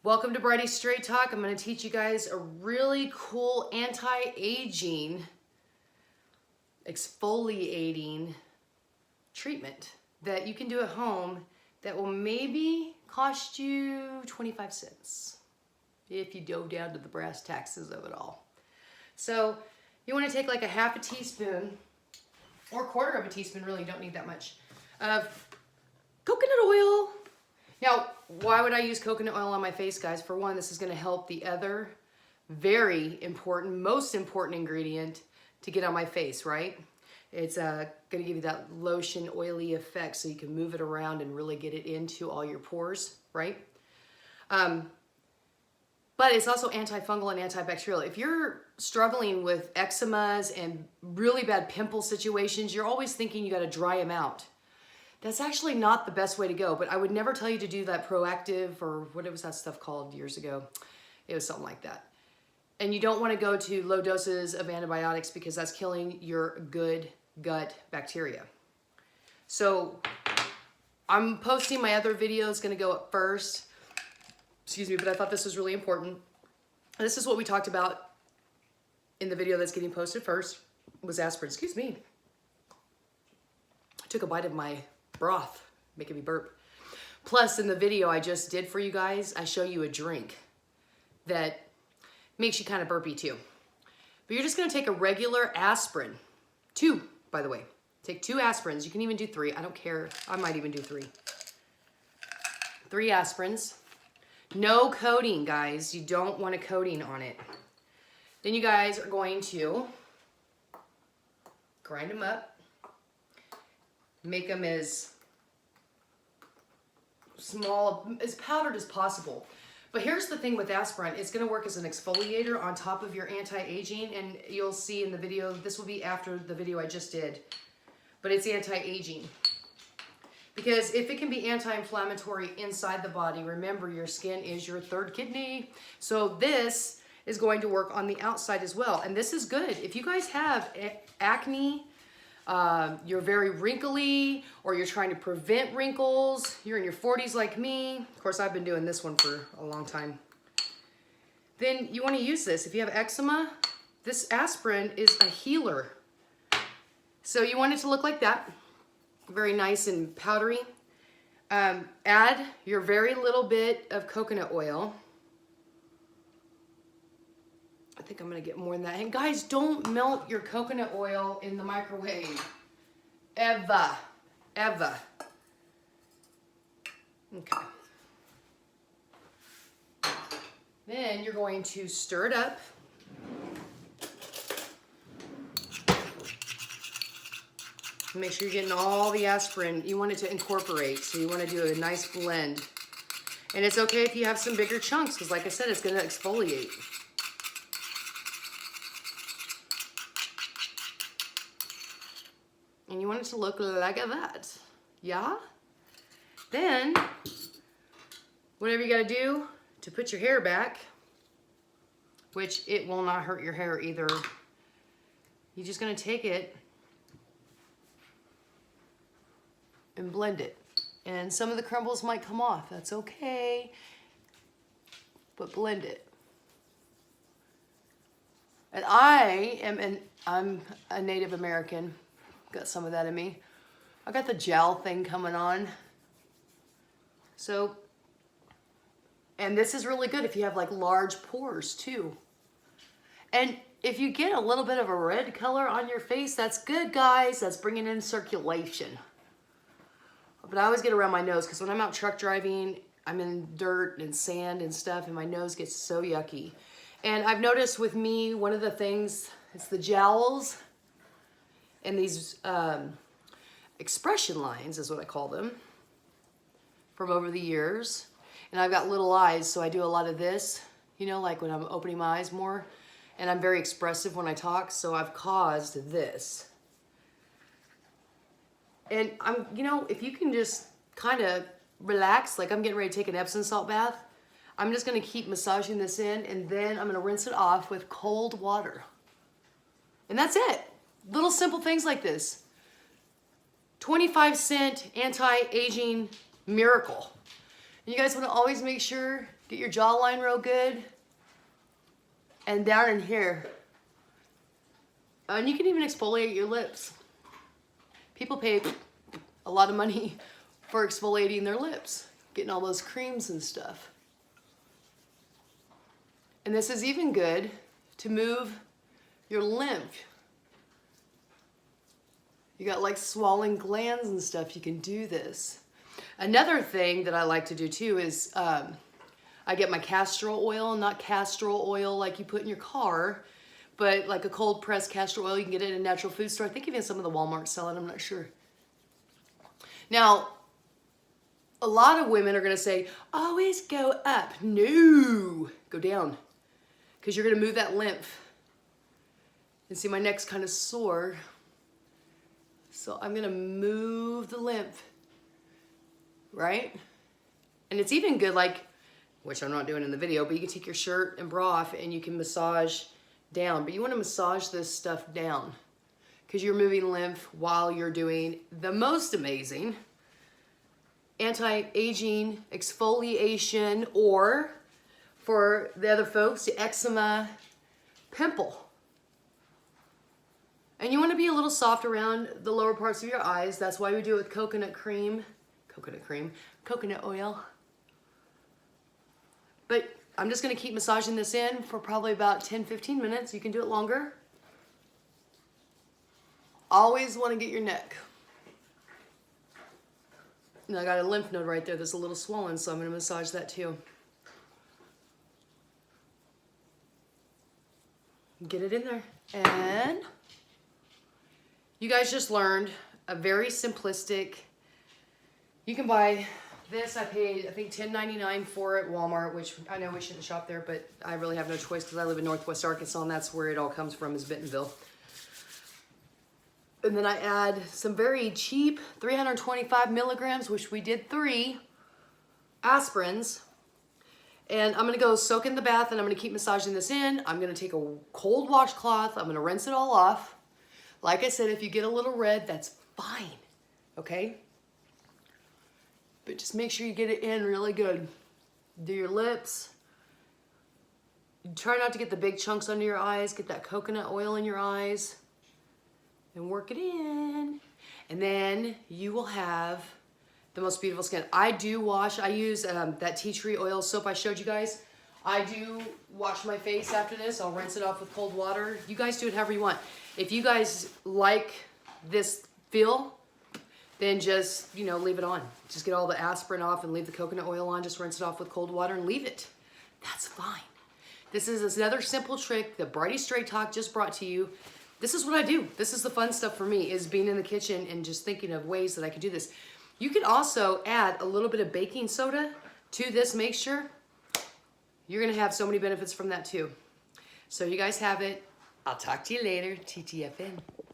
Welcome to Bridie Straight Talk. I'm going to teach you guys a really cool anti-aging, exfoliating treatment that you can do at home that will maybe cost you 25 cents if you dove down to the brass taxes of it all. So you want to take like a half a teaspoon or a quarter of a teaspoon, really, you don't need that much, of coconut oil. Now, why would I use coconut oil on my face, guys? For one, this is going to help the other very important, most important ingredient to get on my face, right? It's going to give you that lotion, oily effect so you can move it around and really get it into all your pores, right? But it's also antifungal and antibacterial. If you're struggling with eczemas and really bad pimple situations, you're always thinking you got to dry them out. That's actually not the best way to go, but I would never tell you to do that Proactiv or what was that stuff called years ago. It was something like that. And you don't want to go to low doses of antibiotics because that's killing your good gut bacteria. So I'm posting my other video. It's going to go up first. Excuse me, but I thought this was really important. This is what we talked about in the video that's getting posted first, was aspirin. Excuse me. I took a bite of my broth, making me burp. Plus, in the video I just did for you guys, I show you a drink that makes you kind of burpy too. But you're just gonna take a regular aspirin. 2, by the way. Take 2 aspirins. You can even do 3. I don't care. I might even do 3. 3 aspirins. No coating, guys. You don't want a coating on it. Then you guys are going to grind them up. Make them as small, as powdered as possible. But here's the thing with aspirin, it's gonna work as an exfoliator on top of your anti-aging, and you'll see in the video, this will be after the video I just did, but it's anti-aging. Because if it can be anti-inflammatory inside the body, remember your skin is your 3rd kidney. So this is going to work on the outside as well. And this is good. If you guys have acne, you're very wrinkly, or you're trying to prevent wrinkles, you're in your 40s like me, of course I've been doing this one for a long time, then you want to use this. If you have eczema, this aspirin is a healer. So you want it to look like that, very nice and powdery. Add your very little bit of coconut oil. I think I'm gonna get more than that. And guys, don't melt your coconut oil in the microwave. Ever. Ever. Okay. Then you're going to stir it up. Make sure you're getting all the aspirin. You want it to incorporate, so you want to do a nice blend. And it's okay if you have some bigger chunks, because like I said, it's gonna exfoliate. And you want it to look like that. Yeah? Then, whatever you gotta do to put your hair back, which it will not hurt your hair either, you're just gonna take it and blend it. And some of the crumbles might come off. That's okay. But blend it. And I'm a Native American. Got some of that in me. I got the jowl thing coming on. So, and this is really good if you have like large pores too. And if you get a little bit of a red color on your face, that's good, guys. That's bringing in circulation. But I always get around my nose because when I'm out truck driving, I'm in dirt and sand and stuff, and my nose gets so yucky. And I've noticed with me, one of the things, it's the jowls. And these expression lines is what I call them from over the years. And I've got little eyes, so I do a lot of this, you know, like when I'm opening my eyes more. And I'm very expressive when I talk, so I've caused this. And you know, if you can just kind of relax, like I'm getting ready to take an Epsom salt bath, I'm just gonna keep massaging this in, and then I'm gonna rinse it off with cold water. And that's it. Little simple things like this. 25-cent anti-aging miracle. And you guys want to always make sure Get your jawline real good. And down in here. And you can even exfoliate your lips. People pay a lot of money for exfoliating their lips, getting all those creams and stuff. And this is even good to move your lymph. You got like swollen glands and stuff, you can do this. Another thing that I like to do too is I get my castor oil, not castor oil like you put in your car, but like a cold pressed castor oil. You can get it in a natural food store. I think even some of the Walmart sell it, I'm not sure. Now, a lot of women are gonna say, always go up. No, go down. Because you're gonna move that lymph. And see, my neck's kind of sore. So I'm gonna move the lymph, right? And it's even good, like, which I'm not doing in the video, but you can take your shirt and bra off and you can massage down. But you wanna massage this stuff down because you're moving lymph while you're doing the most amazing anti-aging exfoliation, or for the other folks, the eczema pimple. And you want to be a little soft around the lower parts of your eyes. That's why we do it with coconut oil. But I'm just going to keep massaging this in for probably about 10-15 minutes. You can do it longer. Always want to get your neck. And I got a lymph node right there that's a little swollen, so I'm going to massage that too. Get it in there. And you guys just learned a very simplistic, you can buy this. I paid, I think, $10.99 for it at Walmart, which I know we shouldn't shop there, but I really have no choice because I live in Northwest Arkansas and that's where it all comes from, is Bentonville. And then I add some very cheap 325 milligrams, which we did 3 aspirins. And I'm gonna go soak in the bath and I'm gonna keep massaging this in. I'm gonna take a cold washcloth. I'm gonna rinse it all off. Like I said, if you get a little red, that's fine, okay? But just make sure you get it in really good. Do your lips. Try not to get the big chunks under your eyes. Get that coconut oil in your eyes. And work it in. And then you will have the most beautiful skin. I do wash, I use that tea tree oil soap I showed you guys. I do wash my face after this. I'll rinse it off with cold water. You guys do it however you want. If you guys like this feel, then just, you know, leave it on. Just get all the aspirin off and leave the coconut oil on. Just rinse it off with cold water and leave it. That's fine. This is another simple trick that Brighty Straight Talk just brought to you. This is what I do. This is the fun stuff for me, is being in the kitchen and just thinking of ways that I could do this. You can also add a little bit of baking soda to this mixture. You're gonna have so many benefits from that too. So you guys have it. I'll talk to you later. TTFN.